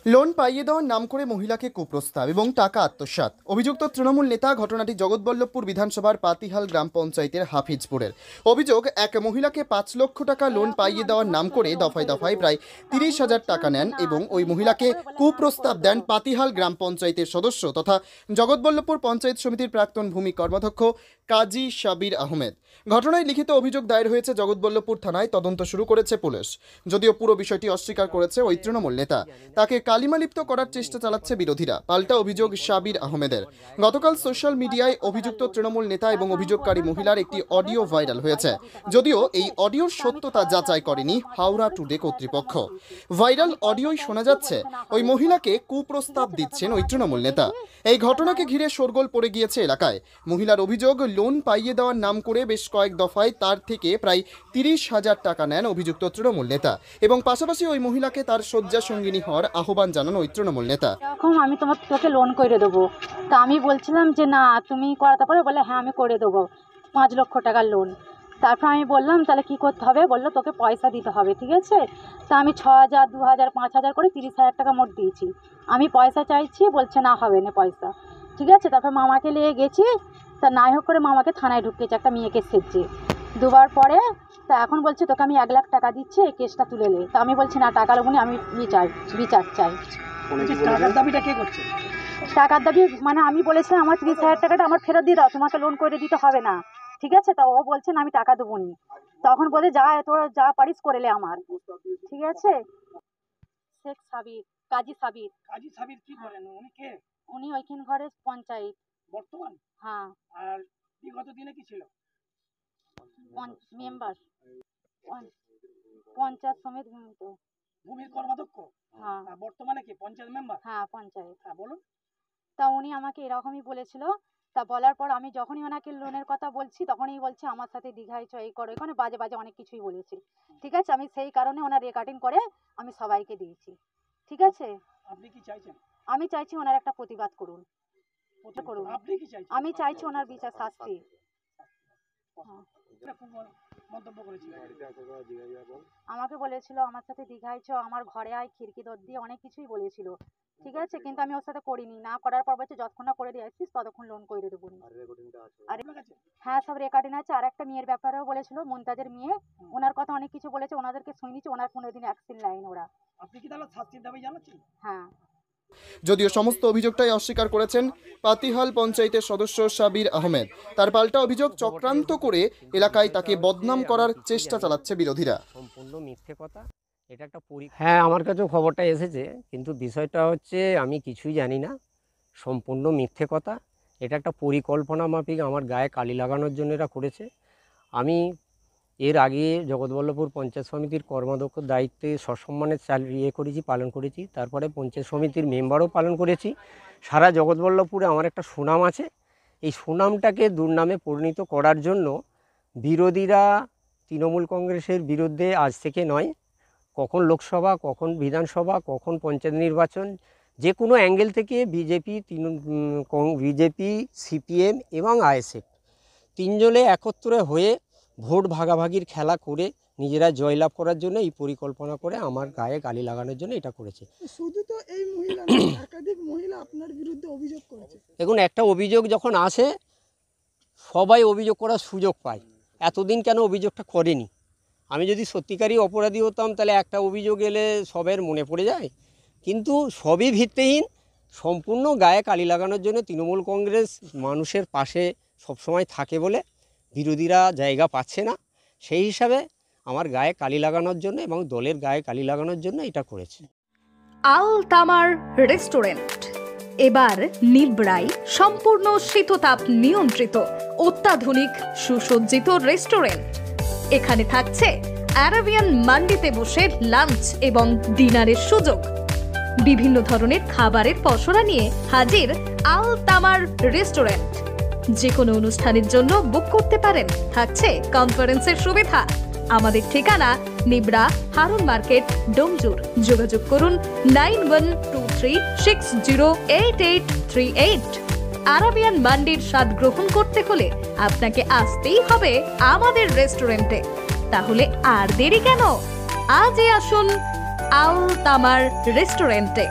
Loan পাইয়ে দেওয়ার নাম করে মহিলাকে কুপ্রস্তাব এবং টাকা আত্মসাৎ। অভিযুক্ত তৃণমূল নেতা। ঘটনাটি জগৎবল্লভপুর বিধানসভার পাতিহাল গ্রাম পঞ্চায়েতের হাফিজপুরের। অভিযোগ, এক মহিলাকে ৫ লক্ষ টাকা লোন পাইয়ে দেওয়ার নাম করে দফায় দফায় প্রায় ৩০,০০০ টাকা নেন এবং ওই মহিলাকে কুপ্রস্তাব দেন পাতিহাল গ্রাম পঞ্চায়েতের সদস্য তথা জগৎবল্লভপুর পঞ্চায়েত সমিতির প্রাক্তন ভূমি কর্মাধ্যক্ষ কাজী সাবির আহমেদ। ঘটনায় লিখিত অভিযোগ দায়ের হয়েছে জগৎবল্লভপুর থানায়। তদন্ত শুরু করেছে পুলিশ। যদিও পুরো বিষয়টি অস্বীকার করেছে ওই তৃণমূল নেতা। তাকে কালিমালিপ্ত করার চেষ্টা চালাচ্ছে বিরোধীরা। পাল্টা অভিযোগ সাবির আহমেদের। গতকাল সোশ্যাল মিডিয়ায় অভিযুক্ত তৃণমূল নেতা এবং অভিযোগকারী মহিলার একটি অডিও ভাইরাল হয়েছে। যদিও এই অডিওর সত্যতা যাচাই করেনি হাওড়া টুডে কর্তৃপক্ষ। ভাইরাল অডিওয় শোনা যাচ্ছে ওই মহিলাকে কুপ্রস্তাব দিচ্ছেন ওই তৃণমূল নেতা। এই ঘটনাকে ঘিরে শোরগোল পড়ে গিয়েছে এলাকায়। মহিলার অভিযোগ, লোন পাইয়ে দেওয়ার নাম করে বেশ কয়েক দফায় তার থেকে প্রায় ৩০,০০০ টাকা নেন অভিযুক্ত তৃণমূল নেতা এবং পাশাপাশি ওই মহিলাকে তার শয্যা সঙ্গিনী হওয়ার আহ্বান জানান ওই তৃণমূল নেতা। এখন আমি তোকে লোন করে দেবো, তা আমি বলছিলাম যে না তুমি করাতে পারো, বলে হ্যাঁ আমি করে দেবো ৫ লক্ষ টাকার লোন। তারপর আমি বললাম তাহলে কী করতে হবে, বললো তোকে পয়সা দিতে হবে, ঠিক আছে। তা আমি ৬,০০০, ২,০০০, ৫,০০০ করে ৩০,০০০ টাকা মোট দিয়েছি। আমি পয়সা চাইছি, বলছে না হবে না পয়সা, ঠিক আছে। তারপর মামাকে নিয়ে গেছি, তা নাই হোক করে মামাকে থানায় ঢুকিয়েছে একটা মেয়েকে সেজছে। দুবার পরে তা এখন বলছে তোকে আমি ১ লাখ টাকা দিচ্ছি, এই কেসটা তুলে নে। তা আমি বলছি না, টাকা লোবনি, আমি বিচার চাই। টাকার দাবিটা কে করছে? টাকার দাবি মানে আমি বলেছিলাম আমার ৩০,০০০ টাকাটা আমার ফেরত দিয়ে দাও, তোমাকে লোন করে দিতে হবে না, ঠিক আছে। তা ও বলছে না আমি টাকা দেবো নি। তখন বলে যা তোর যা পারিস করে লে আমার, ঠিক আছে। শেখ সাবির, কাজী সাবির। কাজী সাবির কি করেন? উনি কে? উনি ওইখান ঘরের পঞ্চায়েত বর্তমান। হ্যাঁ। আর বিগত দিনে কি ছিল? মেম্বার পঞ্চায়েত সমিতি ভূমির কর্মাধ্যক্ষ। হ্যাঁ। বর্তমানে কি পঞ্চায়েত মেম্বার? হ্যাঁ পঞ্চায়েত। হ্যাঁ বলুন। তা উনি আমাকে এরকমই বলেছিল। তা বলার পর আমি যখনই ওনাকে লোনের কথা বলছি তখনই বলছে আমার সাথে দীঘায় এই করো, এখানে বাজে বাজে অনেক কিছুই বলেছে, ঠিক আছে। আমি সেই কারণে ওনার রেকর্ডিং করে আমি সবাইকে দিয়েছি, ঠিক আছে। আপনি কি চাইছেন? আমি চাইছি ওনার একটা প্রতিবাদ করুন। আপনি কি চাইছেন? আমি চাইছি ওনার বিচার শাস্তি। মন্তব্য করেছিল, আমাকে বলেছিল আমার সাথে দীঘায় আমার ঘরে আয়, খিড়কি দর দিয়ে অনেক কিছুই বলেছিল, ঠিক আছে। কিন্তু আমি ওর সাথে করিনি। না করার পর বলছে যতক্ষণ না করে দিয়ে আসছিস ততক্ষণ লোন করে দেবো। আর হ্যাঁ সব রেকর্ডিং আছে। আর একটা মেয়ের ব্যাপারেও বলেছিল, মুমতাজের মেয়ে, ওনার কথা অনেক কিছু বলেছে, ওনাদেরকে শুনিয়েছি, ওনার কোনোদিন অ্যাকশন লাইন ওরা। আপনি কি তাহলে শাস্তির দাবি জানাচ্ছেন? হ্যাঁ। যদিও সমস্ত অভিযোগটাই অস্বীকার করেছেন পাতিহাল পঞ্চায়েতের সদস্য সাবির আহমেদ। তার পাল্টা অভিযোগ, চক্রান্ত করে এলাকায় তাকে বদনাম করার চেষ্টা চালাচ্ছে বিরোধীরা। সম্পূর্ণ মিথ্যে কথা। এটা একটা হ্যাঁ আমার কাছেও খবরটা এসেছে, কিন্তু বিষয়টা হচ্ছে আমি কিছুই জানি না, সম্পূর্ণ মিথ্যে কথা। এটা একটা পরিকল্পনা মাফিক আমার গায়ে কালি লাগানোর জন্য এরা করেছে। আমি এর আগে জগৎবল্লভপুর পঞ্চায়েত সমিতির কর্মাধ্যক্ষ দায়িত্বে সসম্মানে পালন করেছি। তারপরে পঞ্চায়েত সমিতির মেম্বারও পালন করেছি। সারা জগৎবল্লভপুরে আমার একটা সুনাম আছে। এই সুনামটাকে দুর্নামে পরিণত করার জন্য বিরোধীরা তৃণমূল কংগ্রেসের বিরুদ্ধে আজ থেকে নয়, কখন লোকসভা, কখন বিধানসভা, কখন পঞ্চায়েত নির্বাচন, যে কোনো অ্যাঙ্গেল থেকে বিজেপি, সিপিএম এবং আইএসএফ তিনজনে একত্রে হয়ে ভোট ভাগাভাগির খেলা করে নিজেরা জয়লাভ করার জন্য এই পরিকল্পনা করে আমার গায়ে গালি লাগানোর জন্য এটা করেছে। শুধু তো এই মহিলা, একাধিক মহিলা আপনার বিরুদ্ধে অভিযোগ করেছে। দেখুন, একটা অভিযোগ যখন আসে সবাই অভিযোগ করার সুযোগ পায়। এতদিন কেন অভিযোগটা করেনি? আমি যদি সত্যিকারই অপরাধী হতাম তাহলে একটা অভিযোগ এলে সবের মনে পড়ে যায়, কিন্তু সবই ভিত্তিহীন। সম্পূর্ণ গায়ে কালি লাগানোর জন্য তৃণমূল কংগ্রেস মানুষের পাশে সবসময় থাকে বলে বিরোধীরা জায়গা পাচ্ছে না, সেই হিসাবে আমার গায়ে কালি লাগানোর জন্য এবং দলের গায়ে কালি লাগানোর জন্য এটা করেছে। আল তামার রেস্টুরেন্ট এবার নিবড়াই সম্পূর্ণ শীততাপ নিয়ন্ত্রিত অত্যাধুনিক সুসজ্জিত রেস্টুরেন্ট। এখানে থাকছে আরাবিয়ান মান্ডিতে বসে লাঞ্চ এবং ডিনারের সুযোগ। বিভিন্ন ধরনের খাবারের পসরা নিয়ে হাজির আল তামার রেস্টুরেন্ট। যে কোনো অনুষ্ঠানের জন্য বুক করতে পারেন, থাকছে কনফারেন্সের সুবিধা। আমাদের ঠিকানা নিবড়া, হারুন মার্কেট, ডোমজুর। যোগাযোগ করুন 9123608838। আরাবিয়ান মান্ডির স্বাদ গ্রহণ করতে হলে আপনাকে আসতেই হবে আমাদের রেস্টুরেন্টে। তাহলে আর দেরি কেন? আজই আসুন আল তামার রেস্টুরেন্টে।